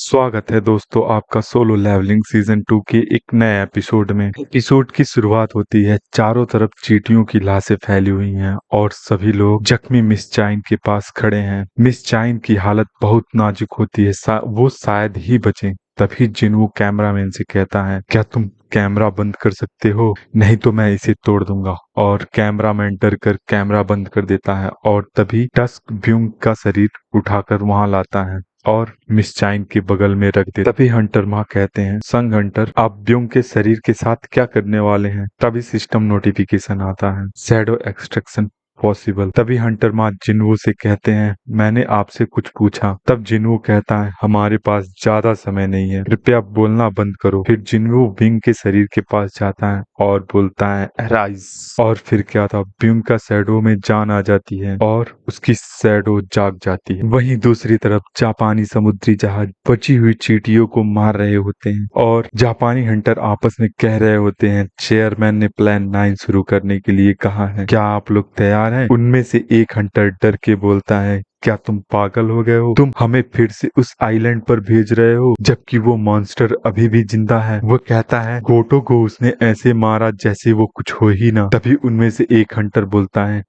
स्वागत है दोस्तों आपका सोलो लेवलिंग सीजन 2 के एक नए एपिसोड में। एपिसोड की शुरुआत होती है, चारों तरफ चींटियों की लाशें फैली हुई हैं और सभी लोग जख्मी मिस चाइन के पास खड़े हैं। मिस चाइन की हालत बहुत नाजुक होती है, वो शायद ही बचे। तभी जिनवू कैमरामैन से कहता है, क्या तुम कैमरा बंद कर सकते हो, नहीं तो मैं इसे तोड़ दूंगा। और कैमरामैन डर कर कैमरा बंद कर देता है और तभी टस्क ब्यूंग का शरीर उठाकर वहां लाता है और मिस चाइन के बगल में रख दे। तभी हंटर माँ कहते हैं, संग हंटर, आप ब्यूंग के शरीर के साथ क्या करने वाले हैं। तभी सिस्टम नोटिफिकेशन आता है, शैडो एक्सट्रैक्शन पॉसिबल। तभी हंटर माँ जिनवू से कहते हैं, मैंने आपसे कुछ पूछा। तब जिनवू कहता है, हमारे पास ज्यादा समय नहीं है, कृपया बोलना बंद करो। फिर जिनवू विंग के शरीर के पास जाता है और बोलता है, अराइज। और फिर क्या था, ब्यूंग का शैडो में जान आ जाती है और उसकी शैडो जाग जाती है। वहीं दूसरी तरफ जापानी समुद्री जहाज बची हुई चींटियों को मार रहे होते हैं और जापानी हंटर आपस में कह रहे होते हैं, चेयरमैन ने प्लान 9 शुरू करने के लिए कहा है, क्या आप लोग तैयार हैं। उनमें से एक हंटर डर के बोलता है, क्या तुम पागल हो गए हो, तुम हमें फिर से उस आइलैंड पर भेज रहे हो जबकि वो मॉन्स्टर अभी भी जिंदा है। वो कहता है, गोटो को उसने ऐसे मारा जैसे वो कुछ हो ही ना। तभी उनमें से एक हंटर बोलता है,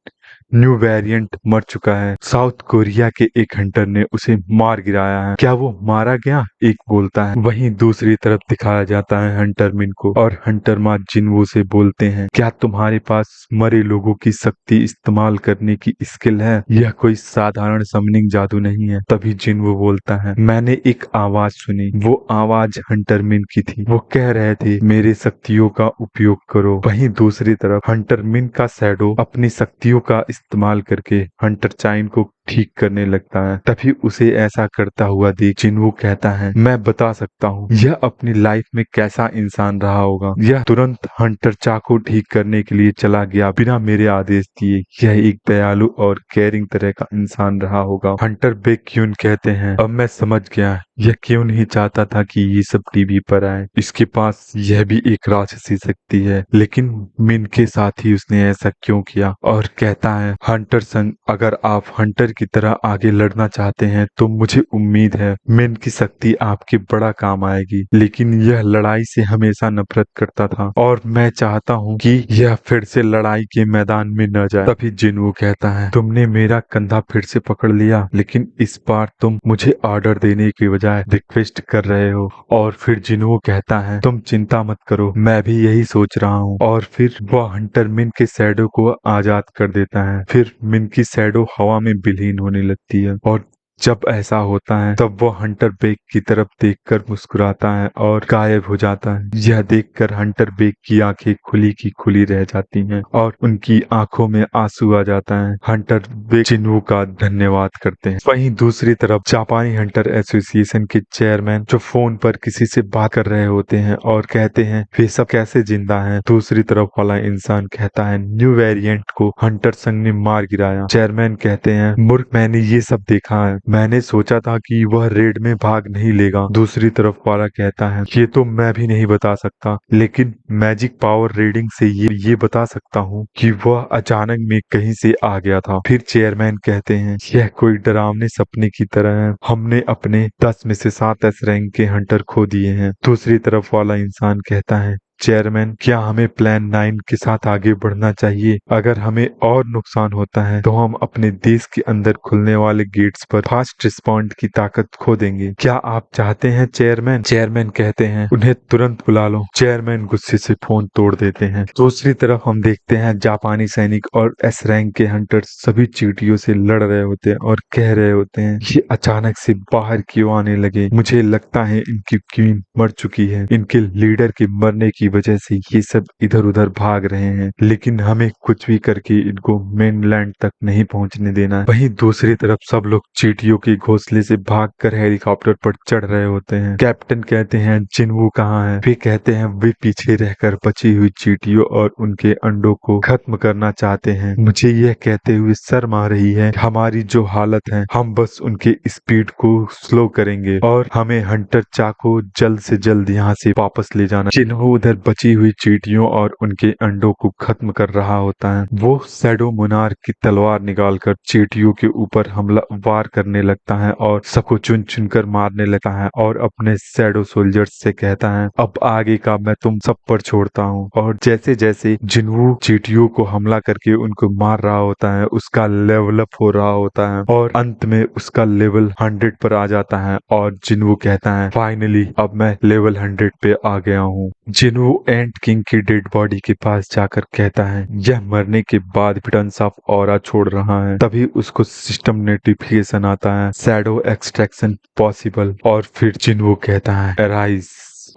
न्यू वेरिएंट मर चुका है, साउथ कोरिया के एक हंटर ने उसे मार गिराया है। क्या वो मारा गया, एक बोलता है। वहीं दूसरी तरफ दिखाया जाता है हंटर मिन को और हंटर मा जिनवो से बोलते हैं, क्या तुम्हारे पास मरे लोगों की शक्ति इस्तेमाल करने की स्किल है, यह कोई साधारण समनिंग जादू नहीं है। तभी जिनवो बोलता है, मैंने एक आवाज सुनी, वो आवाज हंटर मिन की थी, वो कह रहे थे मेरे शक्तियों का उपयोग करो। वहीं दूसरी तरफ हंटर मिन का शैडो अपनी शक्तियों का इस्तेमाल करके हंटर चाइन को ठीक करने लगता है। तभी उसे ऐसा करता हुआ देख जिनवू कहता है, मैं बता सकता हूँ यह अपनी लाइफ में कैसा इंसान रहा होगा। यह तुरंत हंटर चा को ठीक करने के लिए चला गया बिना मेरे आदेश दिए। यह एक दयालु और केयरिंग तरह का इंसान रहा होगा। हंटर बेक्यून कहते हैं, अब मैं समझ गया, यह क्यों नहीं चाहता था कि ये सब टीवी पर आए। इसके पास यह भी एक राक्षसी शक्ति है, लेकिन मिन के साथ ही उसने ऐसा क्यों किया। और कहता है, हंटर संग, अगर आप हंटर की तरह आगे लड़ना चाहते हैं तो मुझे उम्मीद है मिन की शक्ति आपके बड़ा काम आएगी। लेकिन यह लड़ाई से हमेशा नफरत करता था और मैं चाहता हूँ कि यह फिर से लड़ाई के मैदान में न जाए। तभी जिनवू कहता है, तुमने मेरा कंधा फिर से पकड़ लिया, लेकिन इस बार तुम मुझे ऑर्डर देने की बजाय रिक्वेस्ट कर रहे हो। और फिर जिनवू कहता है, तुम चिंता मत करो, मैं भी यही सोच रहा हूँ। और फिर वह हंटर मिन के शैडो को आजाद कर देता है। फिर मिन की शैडो हवा में विलीन होने लगती है और जब ऐसा होता है तब वो हंटर बेग की तरफ देखकर मुस्कुराता है और गायब हो जाता है। यह देखकर हंटर बेग की आंखें खुली की खुली रह जाती हैं और उनकी आंखों में आंसू आ जाता है। हंटर बेग जिनवू का धन्यवाद करते हैं। वहीं दूसरी तरफ जापानी हंटर एसोसिएशन के चेयरमैन जो फोन पर किसी से बात कर रहे होते हैं और कहते हैं, वे सब कैसे जिंदा हैं। दूसरी तरफ वाला इंसान कहता है, न्यू वेरिएंट को हंटर संग ने मार गिराया। चेयरमैन कहते हैं, मूर्ख, मैंने ये सब देखा है, मैंने सोचा था कि वह रेड में भाग नहीं लेगा। दूसरी तरफ वाला कहता है, ये तो मैं भी नहीं बता सकता, लेकिन मैजिक पावर रीडिंग से ये बता सकता हूँ कि वह अचानक में कहीं से आ गया था। फिर चेयरमैन कहते हैं, यह कोई डरावने सपने की तरह है, हमने अपने 10 में से 7 एस रैंक के हंटर खो दिए हैं। दूसरी तरफ वाला इंसान कहता है, चेयरमैन, क्या हमें प्लान 9 के साथ आगे बढ़ना चाहिए। अगर हमें और नुकसान होता है तो हम अपने देश के अंदर खुलने वाले गेट्स पर फास्ट रिस्पॉन्ड की ताकत खो देंगे। क्या आप चाहते हैं चेयरमैन। चेयरमैन कहते हैं, उन्हें तुरंत बुला लो। चेयरमैन गुस्से से फोन तोड़ देते हैं। दूसरी तरफ हम देखते हैं जापानी सैनिक और एस रैंक के हंटर सभी चींटियों से लड़ रहे होते हैं और कह रहे होते हैं, ये अचानक से बाहर क्यों आने लगे। मुझे लगता है इनकी क्वीन मर चुकी है, इनके लीडर के मरने की वजह से ये सब इधर उधर भाग रहे हैं, लेकिन हमें कुछ भी करके इनको मेनलैंड तक नहीं पहुंचने देना है। वहीं दूसरी तरफ सब लोग चींटियों के घोंसले से भागकर हेलीकॉप्टर पर चढ़ रहे होते हैं। कैप्टन कहते हैं, जिनवू कहाँ है। वे कहते हैं, वे पीछे रहकर बची हुई चींटियों और उनके अंडों को खत्म करना चाहते हैं। मुझे यह कहते हुए शर्म आ रही है, हमारी जो हालत है, हम बस उनके स्पीड को स्लो करेंगे और हमें हंटर चा को जल्द से जल्द यहाँ से वापस ले जाना। जिन्हों उधर बची हुई चींटियों और उनके अंडों को खत्म कर रहा होता है, वो शैडो मोनार्क की तलवार निकालकर चींटियों के ऊपर हमला वार करने लगता है और सबको चुन चुन कर मारने लगता है और अपने शैडो सोल्जर्स से कहता है अब आगे का मैं तुम सब पर छोड़ता हूँ। और जैसे जैसे जिन्वू चींटियों को हमला करके उनको मार रहा होता है, उसका लेवल अप हो रहा होता है और अंत में उसका लेवल 100 पर आ जाता है और जिन्वू कहता है फाइनली अब मैं लेवल 100 पे आ गया हूँ। जिन्वू एंट किंग की डेड बॉडी के पास जाकर कहता है यह मरने के बाद भी टन्स ऑफ ऑरा छोड़ रहा है। तभी उसको सिस्टम नोटिफिकेशन आता है शैडो एक्सट्रैक्शन पॉसिबल और फिर जिन्वू कहता है अराइज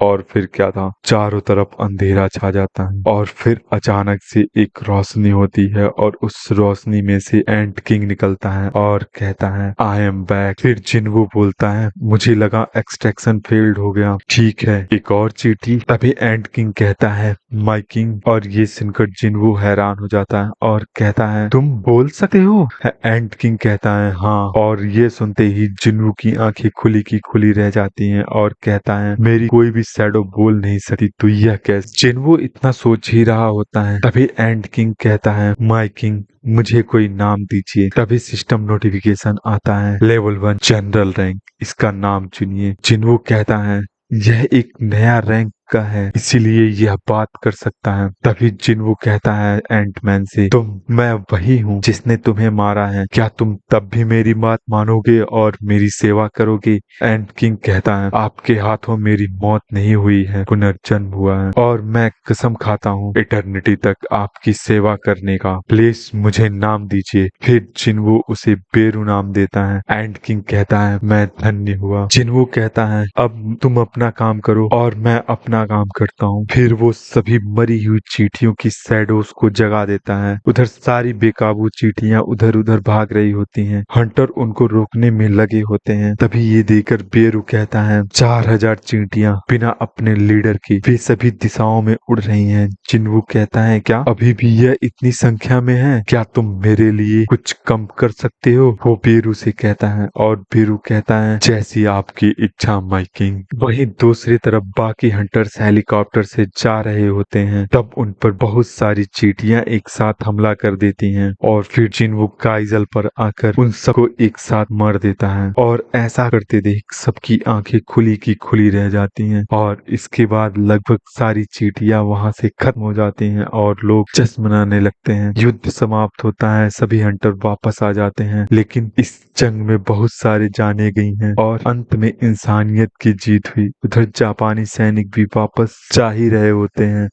और फिर क्या था, चारों तरफ अंधेरा छा जाता है और फिर अचानक से एक रोशनी होती है और उस रोशनी में से एंट किंग निकलता है और कहता है आई एम बैक। फिर जिन्वू बोलता है मुझे लगा एक्सट्रैक्शन फेल्ड हो गया, ठीक है एक और चींटी। तभी एंट किंग कहता है माय किंग और ये सुनकर जिन्वू हैरान हो जाता है और कहता है तुम बोल सकते हो। एंट किंग कहता है हाँ, और ये सुनते ही जिन्वू की आंखें खुली की खुली रह जाती हैं और कहता है मेरी कोई भी शैडो बोल नहीं सकती तो यह कैसे। जिन्वू इतना सोच ही रहा होता है तभी एंट किंग कहता है माय किंग मुझे कोई नाम दीजिए। तभी सिस्टम नोटिफिकेशन आता है लेवल 1 जनरल रैंक, इसका नाम चुनिए। जिन्वू कहता है यह एक नया रैंक का है इसीलिए यह बात कर सकता है। तभी जिन्वू कहता है एंटमैन से मैं वही हूँ जिसने तुम्हें मारा है, क्या तुम तब भी मेरी बात मानोगे और मेरी सेवा करोगे। एंट किंग कहता है आपके हाथों मेरी मौत नहीं हुई है, पुनर्जन्म हुआ है और मैं कसम खाता हूँ इटर्निटी तक आपकी सेवा करने का, प्लीज मुझे नाम दीजिए। फिर जिन्वू उसे बेरू नाम देता है। एंट किंग कहता है मैं धन्य हुआ। जिन्वू कहता है अब तुम अपना काम करो और मैं अपना काम करता हूँ। फिर वो सभी मरी हुई चींटियों की शैडोज को जगा देता है। उधर सारी बेकाबू चींटियां उधर उधर भाग रही होती हैं, हंटर उनको रोकने में लगे होते हैं। तभी ये देखकर बेरू कहता है 4000 चींटियां बिना अपने लीडर के वे सभी दिशाओं में उड़ रही हैं। जिन्वू कहता है क्या अभी भी यह इतनी संख्या में है, क्या तुम मेरे लिए कुछ कम कर सकते हो। वो बेरू से कहता है और बेरू कहता है जैसी आपकी इच्छा माय किंग। वहीं दूसरी तरफ बाकी हंटर्स हेलीकॉप्टर से जा रहे होते हैं, तब उन पर बहुत सारी चींटियां एक साथ हमला कर देती हैं और फिर जिन्वू काइजल पर आकर उन सबको एक साथ मार देता है और ऐसा करते देख सबकी आंखें खुली की खुली रह जाती हैं और इसके बाद लगभग सारी चींटियां वहां से खत्म हो जाती हैं और लोग जश्न मनाने लगते हैं। युद्ध समाप्त होता है, सभी हंटर वापस आ जाते हैं, लेकिन इस जंग में बहुत सारे जाने गई हैं और अंत में इंसानियत की जीत हुई। उधर जापानी सैनिक भी वापस जा ही रहे होते हैं।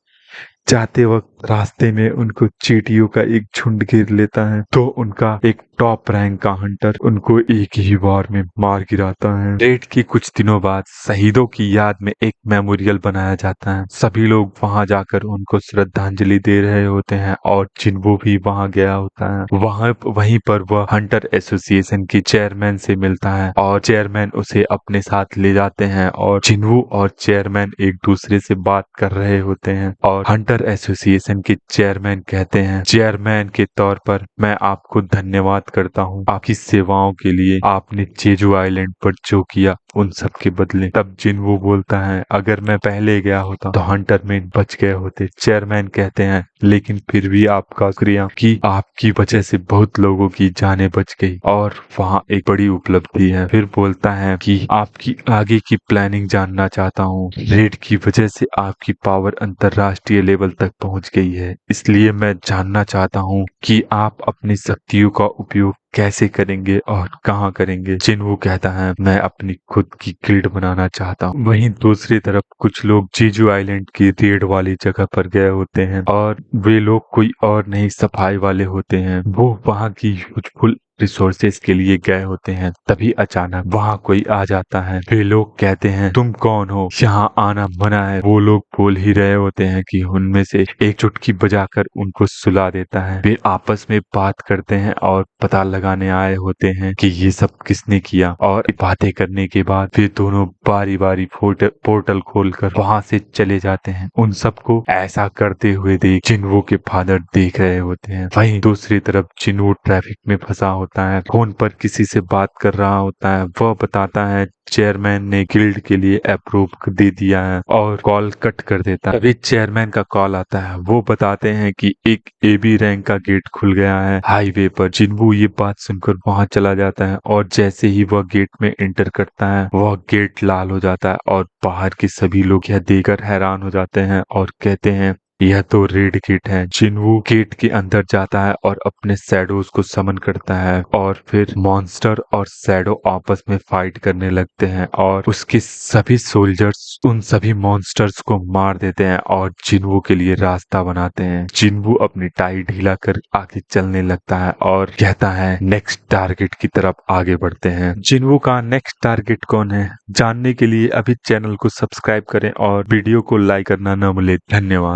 जाते वक्त रास्ते में उनको चींटियों का एक झुंड घेर लेता है तो उनका एक टॉप रैंक का हंटर उनको एक ही बार में मार गिराता है। रेड की कुछ दिनों बाद शहीदों की याद में एक मेमोरियल बनाया जाता है। सभी लोग वहां जाकर उनको श्रद्धांजलि दे रहे होते हैं और जिन्वू भी वहां गया होता है। वहीं पर वह हंटर एसोसिएशन की चेयरमैन से मिलता है और चेयरमैन उसे अपने साथ ले जाते हैं और जिन्वू और चेयरमैन एक दूसरे से बात कर रहे होते हैं और हंटर एसोसिएशन के चेयरमैन कहते हैं चेयरमैन के तौर पर मैं आपको धन्यवाद करता हूँ आपकी सेवाओं के लिए, आपने जेजू आइलैंड पर जो किया उन सब के बदले। तब जिन्वू बोलता है अगर मैं पहले गया होता तो हंटरमैन बच गए होते। चेयरमैन कहते हैं लेकिन फिर भी आपका शुक्रिया कि आपकी वजह से बहुत लोगों की जानें बच गई और वहाँ एक बड़ी उपलब्धि है। फिर बोलता है कि आपकी आगे की प्लानिंग जानना चाहता हूँ, रेड की वजह से आपकी पावर अंतरराष्ट्रीय लेवल तक पहुँच गई है, इसलिए मैं जानना चाहता हूँ कि आप अपनी शक्तियों का उपयोग कैसे करेंगे और कहाँ करेंगे। जिन्वू कहता है मैं अपनी खुद की ग्रिड बनाना चाहता हूँ। वहीं दूसरी तरफ कुछ लोग जेजू आइलैंड की रेड वाली जगह पर गए होते हैं और वे लोग कोई और नहीं सफाई वाले होते हैं, वो वहाँ की यूजफुल रिसोर्सेज के लिए गए होते हैं। तभी अचानक वहाँ कोई आ जाता है। वे लोग कहते हैं तुम कौन हो, यहाँ आना मना है। वो लोग बोल ही रहे होते हैं कि उनमें से एक चुटकी बजाकर उनको सुला देता है। वे आपस में बात करते हैं और पता लगाने आए होते हैं कि ये सब किसने किया और बातें करने के बाद वे दोनों बारी बारी पोर्टल खोलकर वहाँ से चले जाते हैं। उन सबको ऐसा करते हुए देख जिन्वू के फादर देख रहे होते हैं। वहीं दूसरी तरफ जिन्वू ट्रैफिक में फंसा होता होता है, फोन पर किसी से बात कर रहा होता है। वह बताता है चेयरमैन ने गिल्ड के लिए अप्रूव दे दिया है और कॉल कट कर देता है। तभी चेयरमैन का कॉल आता है। वो बताते हैं कि एक एबी रैंक का गेट खुल गया है हाईवे पर। जिन्वू ये बात सुनकर वहां चला जाता है और जैसे ही वह गेट में एंटर करता है वह गेट लाल हो जाता है और बाहर के सभी लोग यह देखकर हैरान हो जाते हैं और कहते हैं यह तो रेड गेट है। जिन्वू गेट के अंदर जाता है और अपने शैडोज को समन करता है और फिर मॉन्स्टर और शैडो आपस में फाइट करने लगते हैं और उसके सभी सोल्जर्स उन सभी मॉन्स्टर्स को मार देते हैं और जिन्वू के लिए रास्ता बनाते हैं। जिन्वू अपनी टाई ढीला कर आगे चलने लगता है और कहता है नेक्स्ट टारगेट की तरफ आगे बढ़ते हैं। जिन्वू का नेक्स्ट टारगेट कौन है जानने के लिए अभी चैनल को सब्सक्राइब करें और वीडियो को लाइक करना न भूलें। धन्यवाद।